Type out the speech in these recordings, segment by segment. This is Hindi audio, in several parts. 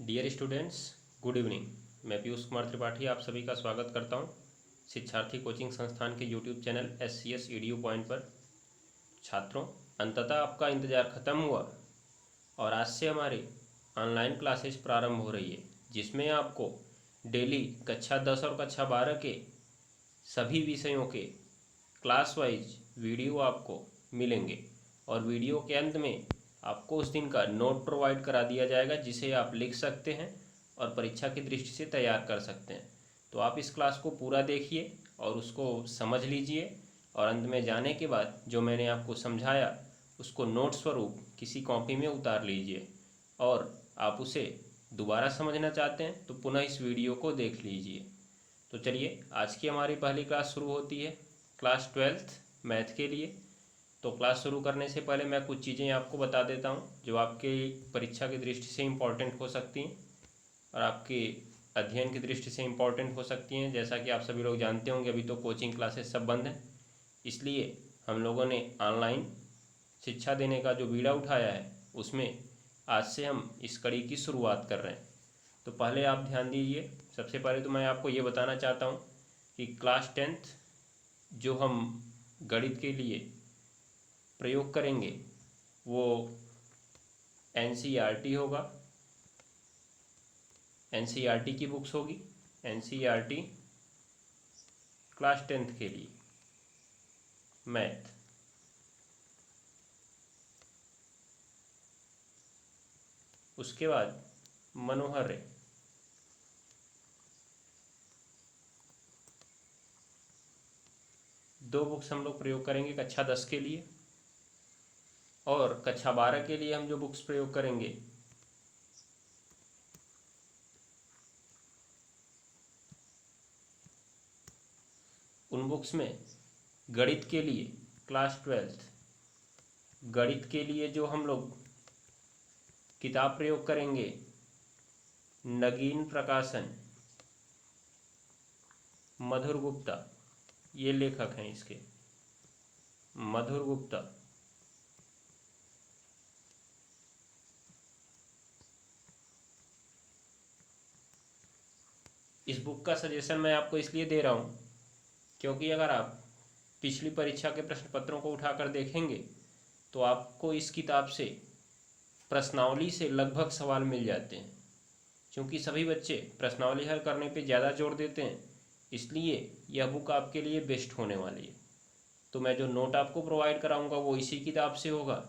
Dear students, good evening. मैं पीयूष कुमार त्रिपाठी आप सभी का स्वागत करता हूं शिक्षार्थी कोचिंग संस्थान के YouTube channel SCS EDU point पर। छात्रों, अंततः आपका इंतज़ार ख़त्म हुआ और आज से हमारी ऑनलाइन क्लासेस प्रारंभ हो रही है, जिसमें आपको डेली कक्षा 10 और कक्षा 12 के सभी विषयों के क्लास वाइज वीडियो आपको मिलेंगे और वीडियो के अंत में आपको उस दिन का नोट प्रोवाइड करा दिया जाएगा, जिसे आप लिख सकते हैं और परीक्षा की दृष्टि से तैयार कर सकते हैं। तो आप इस क्लास को पूरा देखिए और उसको समझ लीजिए और अंत में जाने के बाद जो मैंने आपको समझाया उसको नोट स्वरूप किसी कॉपी में उतार लीजिए और आप उसे दोबारा समझना चाहते हैं तो पुनः इस वीडियो को देख लीजिए। तो चलिए, आज की हमारी पहली क्लास शुरू होती है, क्लास 12th मैथ के लिए। तो क्लास शुरू करने से पहले मैं कुछ चीज़ें आपको बता देता हूं जो आपके परीक्षा की दृष्टि से इम्पॉर्टेंट हो सकती हैं और आपके अध्ययन की दृष्टि से इम्पॉर्टेंट हो सकती हैं। जैसा कि आप सभी लोग जानते होंगे, अभी तो कोचिंग क्लासेस सब बंद हैं, इसलिए हम लोगों ने ऑनलाइन शिक्षा देने का जो बीड़ा उठाया है उसमें आज से हम इस कड़ी की शुरुआत कर रहे हैं। तो पहले आप ध्यान दीजिए। सबसे पहले तो मैं आपको ये बताना चाहता हूँ कि क्लास 10th जो हम गणित के लिए प्रयोग करेंगे वो NCERT होगा। NCERT की बुक्स होगी, NCERT क्लास 10th के लिए मैथ। उसके बाद मनोहर रे, दो बुक्स हम लोग प्रयोग करेंगे कक्षा 10 के लिए, और कक्षा 12 के लिए हम जो बुक्स प्रयोग करेंगे उन बुक्स में गणित के लिए क्लास 12th गणित के लिए जो हम लोग किताब प्रयोग करेंगे, नगीन प्रकाशन, मधुर गुप्ता, ये लेखक हैं इसके, मधुर गुप्ता। इस बुक का सजेशन मैं आपको इसलिए दे रहा हूँ क्योंकि अगर आप पिछली परीक्षा के प्रश्न पत्रों को उठाकर देखेंगे तो आपको इस किताब से प्रश्नावली से लगभग सवाल मिल जाते हैं। क्योंकि सभी बच्चे प्रश्नावली हल करने पे ज़्यादा जोर देते हैं, इसलिए यह बुक आपके लिए बेस्ट होने वाली है। तो मैं जो नोट आपको प्रोवाइड कराऊंगा वो इसी किताब से होगा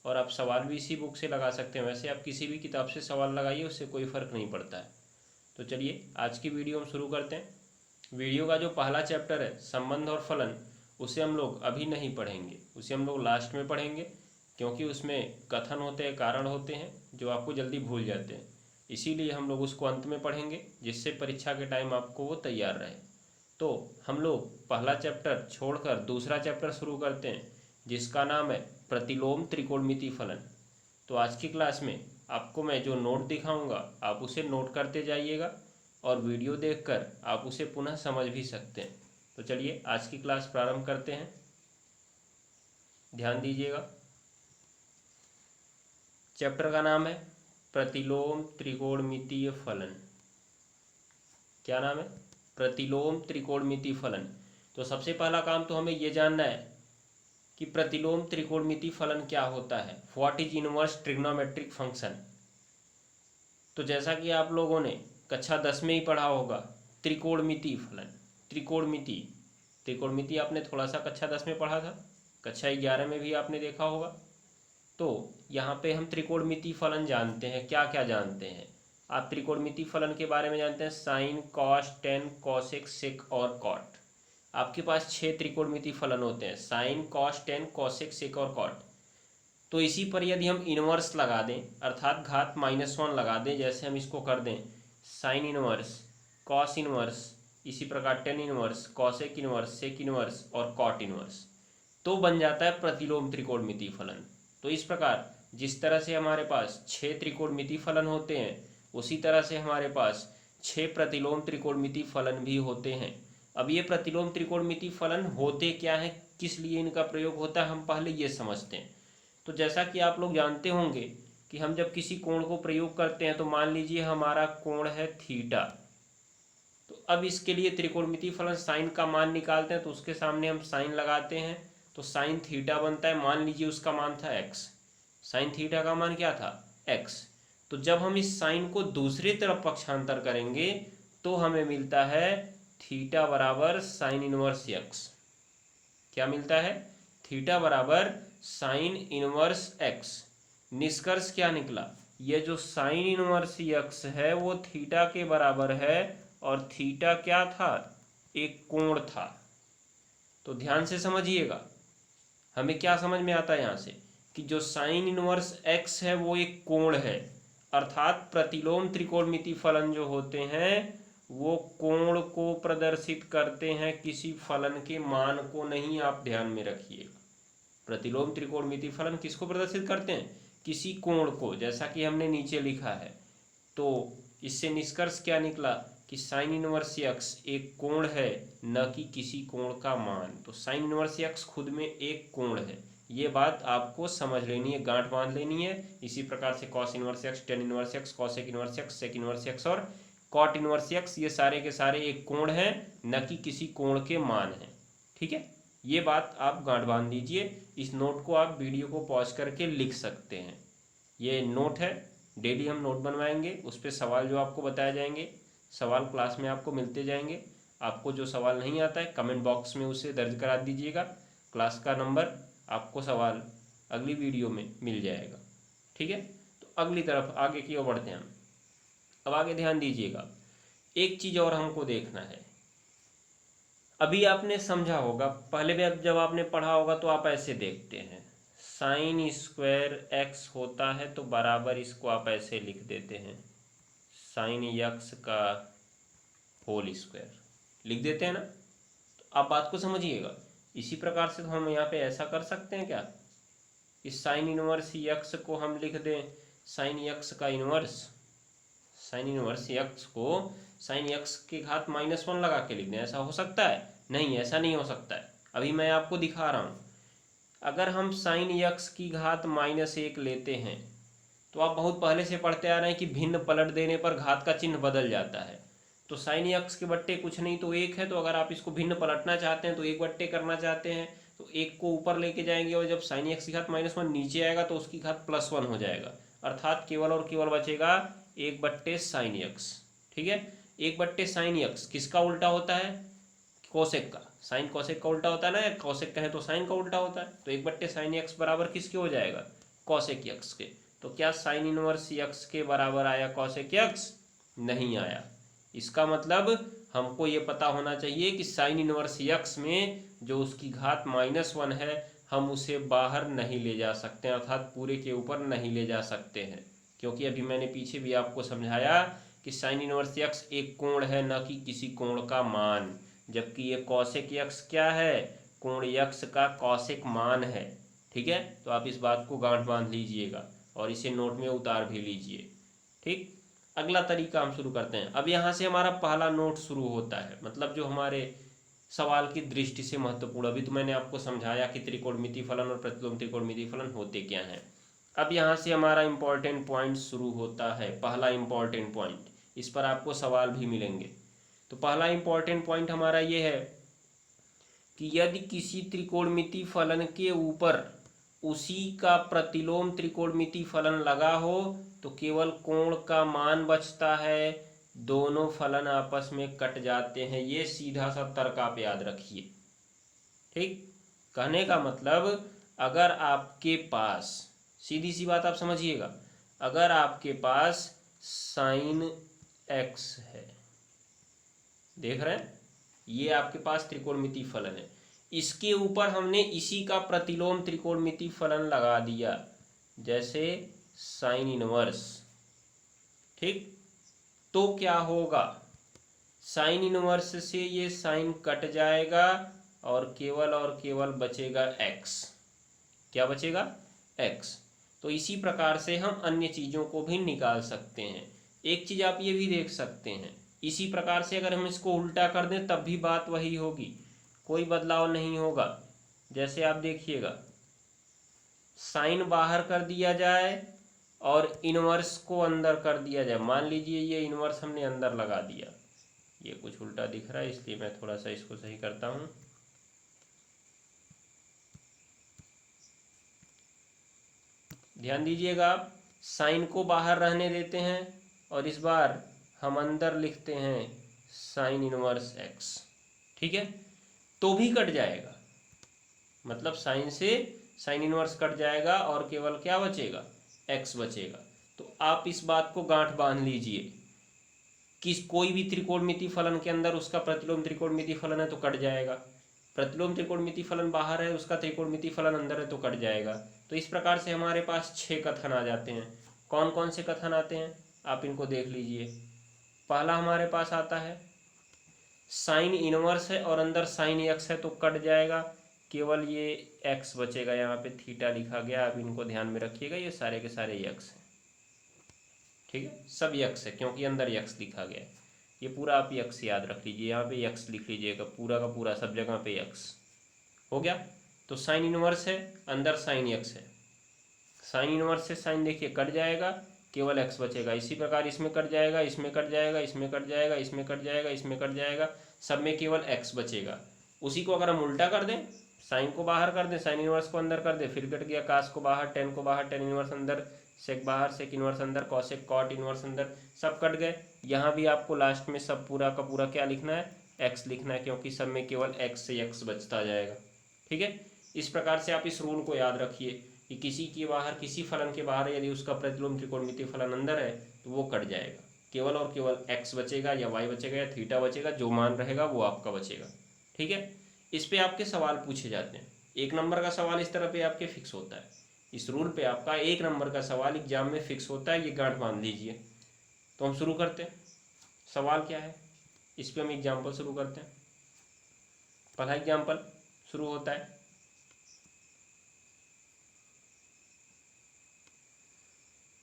और आप सवाल भी इसी बुक से लगा सकते हैं। वैसे आप किसी भी किताब से सवाल लगाइए, उससे कोई फ़र्क नहीं पड़ता है। तो चलिए, आज की वीडियो हम शुरू करते हैं। वीडियो का जो पहला चैप्टर है संबंध और फलन, उसे हम लोग अभी नहीं पढ़ेंगे, उसे हम लोग लास्ट में पढ़ेंगे, क्योंकि उसमें कथन होते हैं, कारण होते हैं जो आपको जल्दी भूल जाते हैं। इसीलिए हम लोग उसको अंत में पढ़ेंगे, जिससे परीक्षा के टाइम आपको वो तैयार रहे। तो हम लोग पहला चैप्टर छोड़कर दूसरा चैप्टर शुरू करते हैं, जिसका नाम है प्रतिलोम त्रिकोणमिति फलन। तो आज की क्लास में आपको मैं जो नोट दिखाऊंगा आप उसे नोट करते जाइएगा और वीडियो देखकर आप उसे पुनः समझ भी सकते हैं। तो चलिए, आज की क्लास प्रारंभ करते हैं। ध्यान दीजिएगा। चैप्टर का नाम है प्रतिलोम त्रिकोणमितीय फलन। क्या नाम है? प्रतिलोम त्रिकोणमिति फलन। तो सबसे पहला काम तो हमें यह जानना है कि प्रतिलोम त्रिकोणमिति फलन क्या होता है। What is inverse trigonometric function. तो जैसा कि आप लोगों ने कक्षा 10 में ही पढ़ा होगा, त्रिकोणमिति फलन, त्रिकोणमिति, त्रिकोणमिति आपने थोड़ा सा कक्षा 10 में पढ़ा था, कक्षा 11 में भी आपने देखा होगा। तो यहाँ पे हम त्रिकोणमिति फलन जानते हैं। क्या क्या जानते हैं आप? त्रिकोणमिति फलन के बारे में जानते हैं साइन, कॉस, टेन, कोसेक, सेक और कॉट। आपके पास 6 त्रिकोणमिति फलन होते हैं, साइन, कॉस, टेन, कोसेक, सेक और कॉट। तो इसी पर यदि हम इनवर्स लगा दें, अर्थात घात -1 लगा दें, जैसे हम इसको कर दें साइन इनवर्स, कॉस इनवर्स, इसी प्रकार tan inverse, cosec inverse, sec inverse और कॉट इनवर्स, तो बन जाता है प्रतिलोम त्रिकोणमिति फलन। तो इस प्रकार जिस तरह से हमारे पास 6 त्रिकोणमिति फलन होते हैं, उसी तरह से हमारे पास 6 प्रतिलोम त्रिकोणमिति फलन भी होते हैं। अब ये प्रतिलोम त्रिकोणमिति फलन होते क्या हैं, किस लिए इनका प्रयोग होता है, हम पहले ये समझते हैं। तो जैसा कि आप लोग जानते होंगे कि हम जब किसी कोण को प्रयोग करते हैं तो मान लीजिए हमारा कोण है थीटा, तो अब इसके लिए त्रिकोणमितीय फलन साइन का मान निकालते हैं, तो उसके सामने हम साइन लगाते हैं तो साइन थीटा बनता है। मान लीजिए उसका मान था एक्स, साइन थीटा का मान क्या था एक्स। तो जब हम इस साइन को दूसरी तरफ पक्षांतर करेंगे तो हमें मिलता है थीटा बराबर साइन इनवर्स एक्स। क्या मिलता है? थीटा बराबर साइन इनवर्स एक्स। निष्कर्ष क्या निकला? ये जो साइन इनवर्स एक्स है वो थीटा के बराबर है, और थीटा क्या था? एक कोण था। तो ध्यान से समझिएगा, हमें क्या समझ में आता है यहाँ से कि जो साइन इनवर्स एक्स है वो एक कोण है, अर्थात प्रतिलोम त्रिकोणमितीय फलन जो होते हैं वो कोण को प्रदर्शित करते हैं, किसी फलन के मान को नहीं। आप ध्यान में रखिएगा, प्रतिलोम त्रिकोणमितीय फलन किसको प्रदर्शित करते हैं? किसी कोण को, जैसा कि हमने नीचे लिखा है। तो इससे निष्कर्ष क्या निकला कि साइन इनवर्स एक्स एक कोण है, न कि किसी कोण का मान। तो साइन इनवर्स एक्स खुद में एक कोण है, ये बात आपको समझ लेनी है, गांठ बांध लेनी है। इसी प्रकार से cos inverse x, tan inverse x, cosec inverse x, sec inverse x और कॉट इनवर्स एक्स, ये सारे के सारे एक कोण हैं, न कि किसी कोण के मान हैं। ठीक है, ये बात आप गांठ बांध दीजिए। इस नोट को आप वीडियो को पॉज करके लिख सकते हैं। ये नोट है, डेली हम नोट बनवाएंगे, उस पर सवाल जो आपको बताए जाएंगे, सवाल क्लास में आपको मिलते जाएंगे। आपको जो सवाल नहीं आता है कमेंट बॉक्स में उसे दर्ज करा दीजिएगा, क्लास का नंबर, आपको सवाल अगली वीडियो में मिल जाएगा। ठीक है, तो अगली तरफ आगे की ओर बढ़ते हैं हम। अब आगे ध्यान दीजिएगा, एक चीज़ और हमको देखना है। अभी आपने समझा होगा, पहले भी जब आपने पढ़ा होगा तो आप ऐसे देखते हैं, साइन स्क्वायर एक्स होता है तो बराबर इसको आप ऐसे लिख देते हैं साइन एक्स का होल स्क्वायर, लिख देते हैं ना। तो आप बात को समझिएगा, इसी प्रकार से तो हम यहाँ पे ऐसा कर सकते हैं क्या, इस साइन इनवर्स एक्स को हम लिख दें साइन एक्स का इनवर्स, साइन इनवर्स एक्स को साइन एक्स के घात -1 लगा के लिख दें। ऐसा हो सकता है? नहीं, ऐसा नहीं हो सकता है। अभी मैं आपको दिखा रहा हूँ। अगर हम साइन एक्स की घात -1 लेते हैं तो आप बहुत पहले से पढ़ते आ रहे हैं कि भिन्न पलट देने पर घात का चिन्ह बदल जाता है। तो साइन एक्स के बट्टे कुछ नहीं तो 1 है, तो अगर आप इसको भिन्न पलटना चाहते हैं तो 1 बट्टे करना चाहते हैं तो 1 को ऊपर लेके जाएंगे, और जब साइन एक्स की घात -1 नीचे आएगा तो उसकी घात +1 हो जाएगा, अर्थात केवल और केवल बचेगा 1 बट्टे साइन एक्स। ठीक है, 1 बट्टे साइन एक्स किसका उल्टा होता है? कोसेक का। साइन कोसेक का उल्टा होता है ना, या कोसेक कहें तो साइन का उल्टा होता है। तो 1 बट्टे साइन एक्स बराबर किसके हो जाएगा? कोसेक एक्स के। तो क्या साइन इनवर्स एक्स के बराबर आया कोसेक एक्स? नहीं आया। इसका मतलब हमको ये पता होना चाहिए कि साइन इनवर्स एक्स में जो उसकी घात -1 है हम उसे बाहर नहीं ले जा सकते, अर्थात पूरे के ऊपर नहीं ले जा सकते हैं, क्योंकि अभी मैंने पीछे भी आपको समझाया कि साइन इनवर्स एक्स एक कोण है, न कि किसी कोण का मान, जबकि ये कॉसेक एक्स क्या है? कोण एक्स का कॉसेक मान है। ठीक है, तो आप इस बात को गांठ बांध लीजिएगा और इसे नोट में उतार भी लीजिए। ठीक, अगला तरीका हम शुरू करते हैं। अब यहाँ से हमारा पहला नोट शुरू होता है, मतलब जो हमारे सवाल की दृष्टि से महत्वपूर्ण। अभी तो मैंने आपको समझाया कि त्रिकोणमितीय फलन और प्रतिलोम त्रिकोणमितीय फलन होते क्या हैं। अब यहाँ से हमारा इम्पोर्टेंट पॉइंट शुरू होता है, पहला इम्पोर्टेंट पॉइंट, इस पर आपको सवाल भी मिलेंगे। तो पहला इम्पोर्टेंट पॉइंट हमारा ये है कि यदि किसी त्रिकोणमितीय फलन के ऊपर उसी का प्रतिलोम त्रिकोणमितीय फलन लगा हो तो केवल कोण का मान बचता है, दोनों फलन आपस में कट जाते हैं। ये सीधा सा तर्क आप याद रखिए। ठीक, कहने का मतलब अगर आपके पास, सीधी सी बात आप समझिएगा, अगर आपके पास साइन एक्स है, देख रहे हैं, ये आपके पास त्रिकोणमितीय फलन है, इसके ऊपर हमने इसी का प्रतिलोम त्रिकोणमितीय फलन लगा दिया, जैसे साइन इनवर्स। ठीक, तो क्या होगा? साइन इनवर्स से ये साइन कट जाएगा और केवल बचेगा एक्स। क्या बचेगा? एक्स। तो इसी प्रकार से हम अन्य चीज़ों को भी निकाल सकते हैं। एक चीज़ आप ये भी देख सकते हैं, इसी प्रकार से अगर हम इसको उल्टा कर दें तब भी बात वही होगी, कोई बदलाव नहीं होगा। जैसे आप देखिएगा, साइन बाहर कर दिया जाए और इनवर्स को अंदर कर दिया जाए। मान लीजिए ये इनवर्स हमने अंदर लगा दिया, ये कुछ उल्टा दिख रहा है इसलिए मैं थोड़ा सा इसको सही करता हूँ। ध्यान दीजिएगा, आप साइन को बाहर रहने देते हैं और इस बार हम अंदर लिखते हैं साइन इनवर्स एक्स, ठीक है, तो भी कट जाएगा। मतलब साइन से साइन इनवर्स कट जाएगा और केवल क्या बचेगा, एक्स बचेगा। तो आप इस बात को गांठ बांध लीजिए कि कोई भी त्रिकोणमिति फलन के अंदर उसका प्रतिलोम त्रिकोणमिति फलन है तो कट जाएगा, प्रतिलोम त्रिकोणमिति फलन बाहर है उसका त्रिकोणमिति फलन अंदर है तो कट जाएगा। तो इस प्रकार से हमारे पास 6 कथन आ जाते हैं। कौन कौन से कथन आते हैं आप इनको देख लीजिए। पहला हमारे पास आता है साइन इनवर्स है और अंदर साइन एक्स है तो कट जाएगा, केवल ये एक्स बचेगा। यहाँ पे थीटा लिखा गया, आप इनको ध्यान में रखिएगा, ये सारे के सारे एक्स हैं, ठीक है, सब एक्स है क्योंकि अंदर एक्स लिखा गया है। ये पूरा आप एक्स याद रख लीजिए, यहाँ पे एक्स लिख लीजिएगा, पूरा का पूरा सब जगह पे एक्स हो गया। तो साइन इनवर्स है, अंदर साइन एक्स है, साइन इनवर्स से साइन देखिए कट जाएगा, केवल एक्स बचेगा। इसी प्रकार इसमें कट जाएगा, इसमें कट जाएगा, इसमें कट जाएगा, इसमें कट जाएगा, इसमें कट जाएगा, सब में केवल एक्स बचेगा। उसी को अगर हम उल्टा कर दें, साइन को बाहर कर दें, साइन इनवर्स को अंदर कर दें, फिर कट गया, कास को बाहर, टेन को बाहर, टेन इनवर्स अंदर, सेक बाहर, सेक इनवर्स अंदर, कॉसेक कॉट इनवर्स अंदर, सब कट गए। यहाँ भी आपको लास्ट में सब पूरा का पूरा क्या लिखना है, एक्स लिखना है, क्योंकि सब में केवल एक्स से एक्स बचता जाएगा, ठीक है। इस प्रकार से आप इस रूल को याद रखिए कि किसी के बाहर, किसी फलन के बाहर यदि उसका प्रतिलोम त्रिकोणमितीय फलन अंदर है तो वो कट जाएगा, केवल और केवल एक्स बचेगा या वाई बचेगा या थीटा बचेगा, जो मान रहेगा वो आपका बचेगा, ठीक है। इस पे आपके सवाल पूछे जाते हैं। 1 नंबर का सवाल इस तरह पे आपके फिक्स होता है, इस रूल पे आपका 1 नंबर का सवाल एग्जाम में फिक्स होता है, ये गांठ बांध लीजिए। तो हम शुरू करते हैं, सवाल क्या है इस पे हम एग्जाम्पल शुरू करते हैं। पहला एग्जाम्पल शुरू होता है,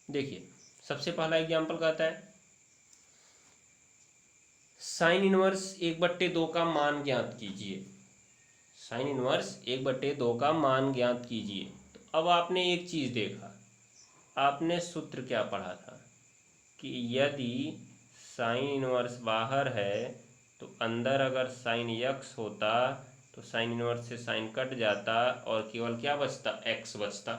देखिए सबसे पहला एग्जाम्पल कहता है साइन इनवर्स 1/2 का मान ज्ञात कीजिए। साइन इनवर्स 1/2 का मान ज्ञात कीजिए। तो अब आपने एक चीज़ देखा, आपने सूत्र क्या पढ़ा था कि यदि साइन इनवर्स बाहर है तो अंदर अगर साइन एक्स होता तो साइन इनवर्स से साइन कट जाता और केवल क्या बचता, एक्स बचता।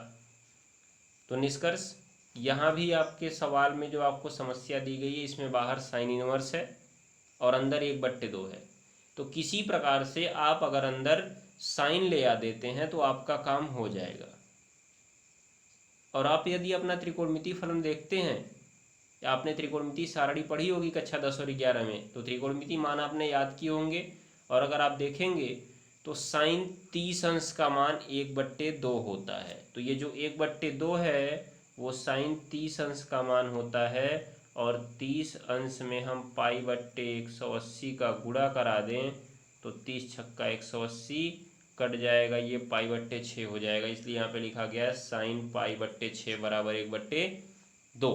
तो निष्कर्ष यहाँ भी आपके सवाल में जो आपको समस्या दी गई है, इसमें बाहर साइन इनवर्स है और अंदर 1/2 है। तो किसी प्रकार से आप अगर अंदर साइन ले आ देते हैं तो आपका काम हो जाएगा। और आप यदि अपना त्रिकोणमितीय फलन देखते हैं, आपने त्रिकोणमितीय सारणी पढ़ी होगी कक्षा 10 और 11 में, तो त्रिकोणमितीय मान आपने याद किए होंगे। और अगर आप देखेंगे तो साइन 30 अंश का मान 1/2 होता है। तो ये जो 1/2 है वो साइन 30 अंश का मान होता है, और 30 अंश में हम π/180 का गुणा करा दें तो 30 छक्का 180 कट जाएगा, ये π/6 हो जाएगा। इसलिए यहाँ पे लिखा गया है साइन π/6 बराबर 1/2।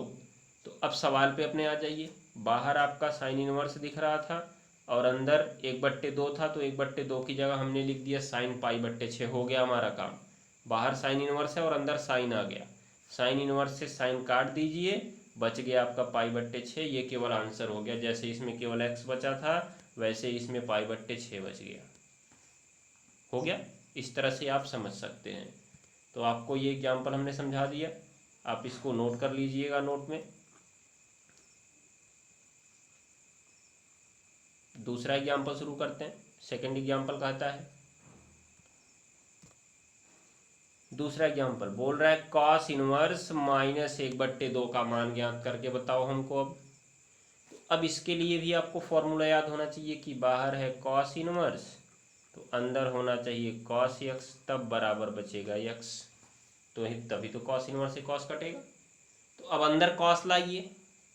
तो अब सवाल पे अपने आ जाइए। बाहर आपका साइन इनवर्स दिख रहा था और अंदर 1/2 था, तो 1/2 की जगह हमने लिख दिया साइन π/6। हो गया हमारा काम। बाहर साइन इनवर्स है और अंदर साइन आ गया, साइन इनवर्स से साइन काट दीजिए, बच गया आपका π/6। ये केवल आंसर हो गया। जैसे इसमें केवल x बचा था वैसे इसमें π/6 बच गया। हो गया, इस तरह से आप समझ सकते हैं। तो आपको ये एग्जाम्पल हमने समझा दिया, आप इसको नोट कर लीजिएगा नोट में। दूसरा एग्जाम्पल शुरू करते हैं। सेकंड एग्जाम्पल कहता है, दूसरा एग्जाम्पल बोल रहा है कॉस इनवर्स -1/2 का मान ज्ञात करके बताओ हमको। अब इसके लिए भी आपको फॉर्मूला याद होना चाहिए कि बाहर है कॉस इनवर्स तो अंदर होना चाहिए कॉस एक्स, तब बराबर बचेगा एक्स। तो तभी तो कॉस इनवर्स से कॉस कटेगा। तो अब अंदर कॉस लाइए,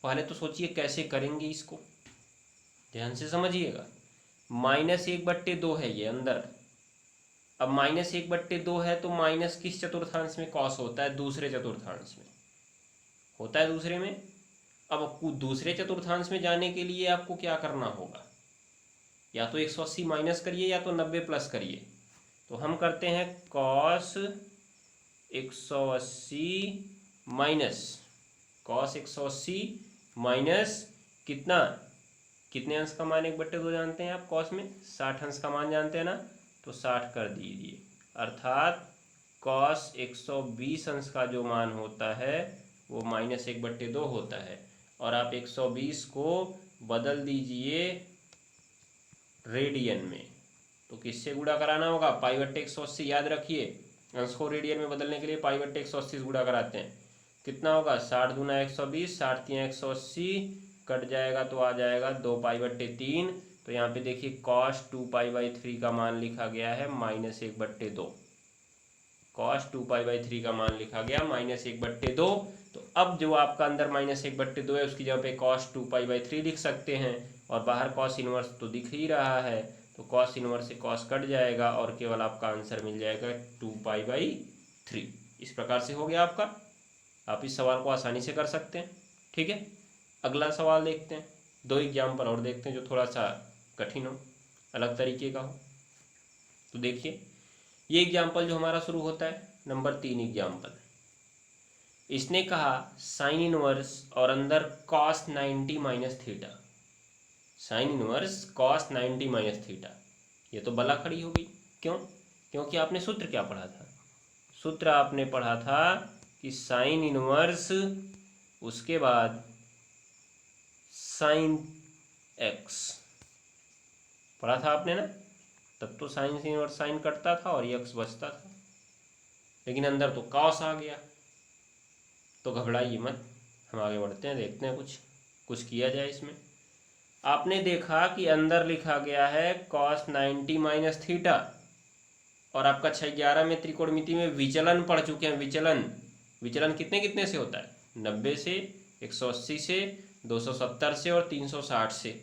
पहले तो सोचिए कैसे करेंगे इसको, ध्यान से समझिएगा। -1/2 है ये अंदर। अब -1/2 है तो माइनस किस चतुर्थांश में कॉस होता है, दूसरे चतुर्थांश में होता है, दूसरे में। अब दूसरे चतुर्थांश में जाने के लिए आपको क्या करना होगा, या तो 180 माइनस करिए या तो 90 प्लस करिए। तो हम करते हैं कॉस 180 माइनस कॉस 180 माइनस कितना, कितने अंश का मान 1/2 जानते हैं आप कॉस में, 60 अंश का मान जानते हैं ना, तो 60 कर दीजिए, अर्थात कॉस 120 अंश का जो मान होता है वो -1/2 होता है। और आप 120 को बदल दीजिए रेडियन में, तो किससे गुणा कराना होगा, π/180, याद रखिए अंश को रेडियन में बदलने के लिए π/180 से गुणा कराते हैं। कितना होगा, 60 दूना 120, 60 3 180, कट जाएगा तो आ जाएगा 2π/3। तो यहाँ पे देखिए cos 2π/3 का मान लिखा गया है -1/2, cos 2π/3 का मान लिखा गया -1/2। तो अब जो आपका अंदर -1/2 है उसकी जगह पे cos 2π/3 लिख सकते हैं, और बाहर cos इनवर्स तो दिख ही रहा है, तो cos इनवर्स से cos कट जाएगा और केवल आपका आंसर मिल जाएगा 2π/3। इस प्रकार से हो गया आपका, आप इस सवाल को आसानी से कर सकते हैं। ठीक है, अगला सवाल देखते हैं, 2 एग्जाम्पल और देखते हैं जो थोड़ा सा कठिन हो, अलग तरीके का हो। तो देखिए ये एग्जाम्पल जो हमारा शुरू होता है नंबर 3 एग्जाम्पल, इसने कहा साइन इनवर्स और अंदर cos 90 minus theta, sine inverse cos 90 minus theta, ये तो बला खड़ी हो गई। क्यों, क्योंकि आपने सूत्र क्या पढ़ा था, सूत्र आपने पढ़ा था कि साइन इनवर्स उसके बाद साइन x पढ़ा था आपने ना, तब तो साइन से इनवर्स साइन कटता था और ये x बचता था, लेकिन अंदर तो cos आ गया। तो घबराइए मत, हम आगे बढ़ते हैं, देखते हैं कुछ किया जाए इसमें। आपने देखा कि अंदर लिखा गया है cos 90 माइनस थीटा, और आपका 611 में त्रिकोणमिति में विचलन पढ़ चुके हैं। विचलन कितने कितने से होता है, 90 से, 180 से, 270 से और 360 से।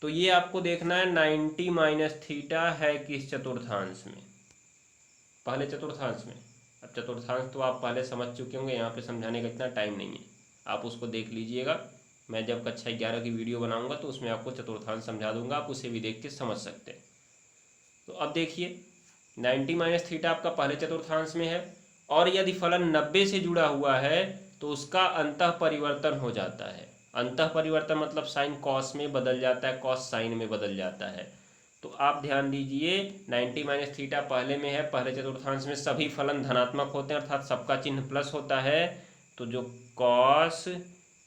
तो ये आपको देखना है 90 माइनस थीटा है किस चतुर्थांश में, पहले चतुर्थांश में। अब चतुर्थांश तो आप पहले समझ चुके होंगे, यहाँ पे समझाने का इतना टाइम नहीं है, आप उसको देख लीजिएगा। मैं जब कक्षा 11 की वीडियो बनाऊंगा तो उसमें आपको चतुर्थांश समझा दूंगा, आप उसे भी देख के समझ सकते हैं। तो अब देखिए 90 माइनस थीटा आपका पहले चतुर्थांश में है, और यदि फलन 90 से जुड़ा हुआ है तो उसका अंतः परिवर्तन हो जाता है। अंतः परिवर्तन मतलब साइन कॉस में बदल जाता है, कॉस साइन में बदल जाता है। तो आप ध्यान दीजिए 90 माइनस थीटा पहले में है, पहले चतुर्थांश में सभी फलन धनात्मक होते हैं, अर्थात सबका चिन्ह प्लस होता है। तो जो कॉस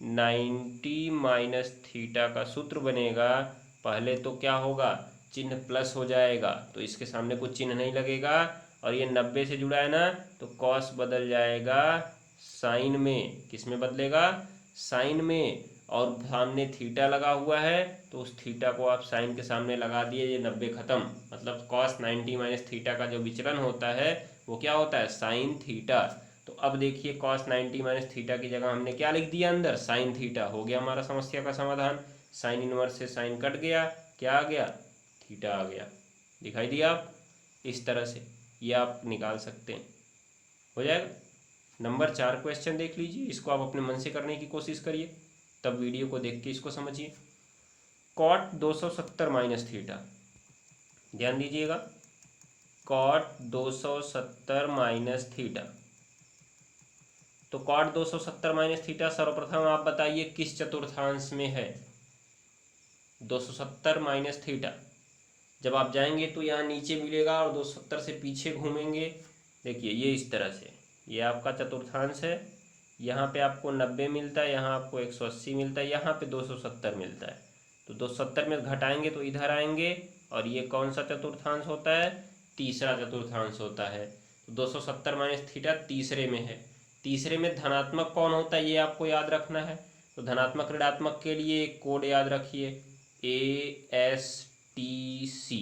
90 माइनस थीटा का सूत्र बनेगा, पहले तो क्या होगा, चिन्ह प्लस हो जाएगा, तो इसके सामने कुछ चिन्ह नहीं लगेगा, और ये 90 से जुड़ा है ना, तो कॉस बदल जाएगा साइन में, किस में बदलेगा, साइन में, और सामने थीटा लगा हुआ है तो उस थीटा को आप साइन के सामने लगा दिए, ये 90 खत्म। मतलब cos 90 माइनस थीटा का जो विचलन होता है वो क्या होता है, साइन थीटा। तो अब देखिए cos 90 माइनस थीटा की जगह हमने क्या लिख दिया अंदर, साइन थीटा। हो गया हमारा समस्या का समाधान। साइन इनवर्स से साइन कट गया, क्या आ गया, थीटा आ गया। दिखाई दिया आप, इस तरह से ये आप निकाल सकते हैं, हो जाएगा। नंबर 4 क्वेश्चन देख लीजिए, इसको आप अपने मन से करने की कोशिश करिए, तब वीडियो को देख के इसको समझिए। कॉट 270 माइनस थीटा, ध्यान दीजिएगा, कॉट 270 माइनस थीटा। तो कॉट 270 माइनस थीटा सर्वप्रथम आप बताइए किस चतुर्थांश में है, 270 माइनस थीटा। जब आप जाएंगे तो यहाँ नीचे मिलेगा और 270 से पीछे घूमेंगे, देखिए ये इस तरह से, ये आपका चतुर्थांश है। यहाँ पे आपको 90 मिलता है, यहाँ आपको 180 मिलता है, यहाँ पे 270 मिलता है। तो 270 में घटाएंगे तो इधर आएंगे, और ये कौन सा चतुर्थांश होता है, तीसरा चतुर्थांश होता है। तो 270 माइनस थीटा तीसरे में है। तीसरे में धनात्मक कौन होता है ये आपको याद रखना है। तो धनात्मक ऋणात्मक के लिए एक कोड याद रखिए, ASTC।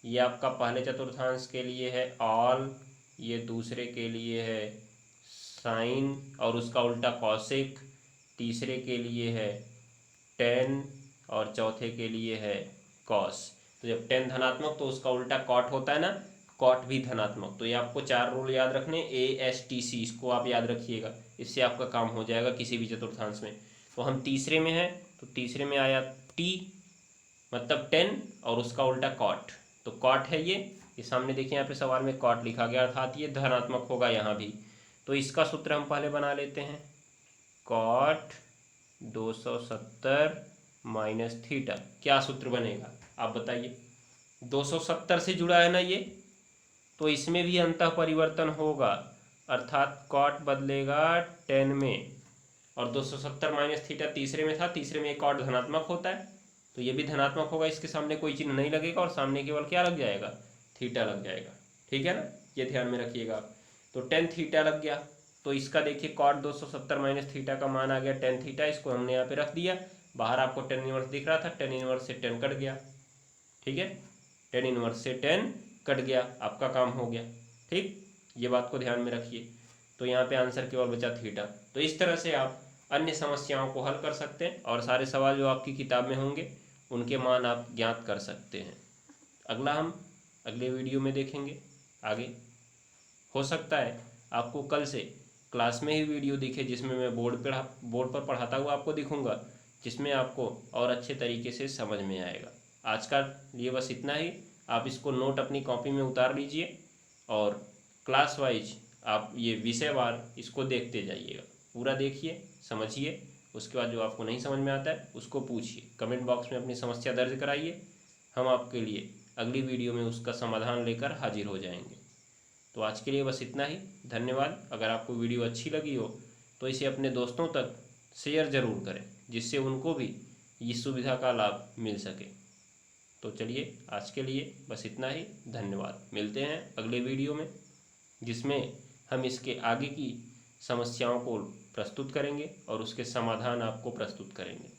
ये आपका पहले चतुर्थांश के लिए है ऑल, ये दूसरे के लिए है साइन और उसका उल्टा कॉसेक, तीसरे के लिए है टेन और चौथे के लिए है कॉस। तो जब टेन धनात्मक तो उसका उल्टा कॉट होता है ना, कॉट भी धनात्मक। तो ये आपको 4 रूल याद रखने, ASTC, इसको आप याद रखिएगा, इससे आपका काम हो जाएगा किसी भी चतुर्थांश में। तो हम तीसरे में हैं, तो तीसरे में आया T मतलब 10 और उसका उल्टा कॉट, तो कॉट है ये सामने देखिए यहाँ पे सवाल में कॉट लिखा गया, अर्थात ये धनात्मक होगा यहाँ भी। तो इसका सूत्र हम पहले बना लेते हैं, कॉट 270 माइनस थीटा। क्या सूत्र बनेगा आप बताइए। 270 से जुड़ा है ना ये, तो इसमें भी अंतः परिवर्तन होगा, अर्थात कॉट बदलेगा टेन में, और 270 माइनस थीटा तीसरे में था, तीसरे में एक कॉट धनात्मक होता है, तो ये भी धनात्मक होगा, इसके सामने कोई चिन्ह नहीं लगेगा और सामने केवल क्या लग जाएगा, थीटा लग जाएगा। ठीक है ना, ये ध्यान में रखिएगा आप। तो टेन थीटा लग गया, तो इसका देखिए कॉट 270 माइनस थीटा का मान आ गया टेन थीटा, इसको हमने यहाँ पे रख दिया। बाहर आपको टेन इनवर्स दिख रहा था, टेन इनवर्स से टेन कट गया। ठीक है, टेन इनवर्स से टेन कट गया, आपका काम हो गया। ठीक, ये बात को ध्यान में रखिए। तो यहाँ पे आंसर केवल बचा थीटा। तो इस तरह से आप अन्य समस्याओं को हल कर सकते हैं और सारे सवाल जो आपकी किताब में होंगे उनके मान आप ज्ञात कर सकते हैं। अगला हम अगले वीडियो में देखेंगे आगे। हो सकता है आपको कल से क्लास में ही वीडियो दिखे जिसमें मैं बोर्ड पर पढ़ाता हुआ आपको दिखूंगा, जिसमें आपको और अच्छे तरीके से समझ में आएगा। आज का लिए बस इतना ही। आप इसको नोट अपनी कॉपी में उतार लीजिए और क्लास वाइज आप ये विषयवार इसको देखते जाइएगा। पूरा देखिए, समझिए, उसके बाद जो आपको नहीं समझ में आता है उसको पूछिए, कमेंट बॉक्स में अपनी समस्या दर्ज कराइए। हम आपके लिए अगली वीडियो में उसका समाधान लेकर हाजिर हो जाएंगे। तो आज के लिए बस इतना ही। धन्यवाद। अगर आपको वीडियो अच्छी लगी हो तो इसे अपने दोस्तों तक शेयर ज़रूर करें, जिससे उनको भी इस सुविधा का लाभ मिल सके। तो चलिए आज के लिए बस इतना ही। धन्यवाद। मिलते हैं अगले वीडियो में, जिसमें हम इसके आगे की समस्याओं को प्रस्तुत करेंगे और उसके समाधान आपको प्रस्तुत करेंगे।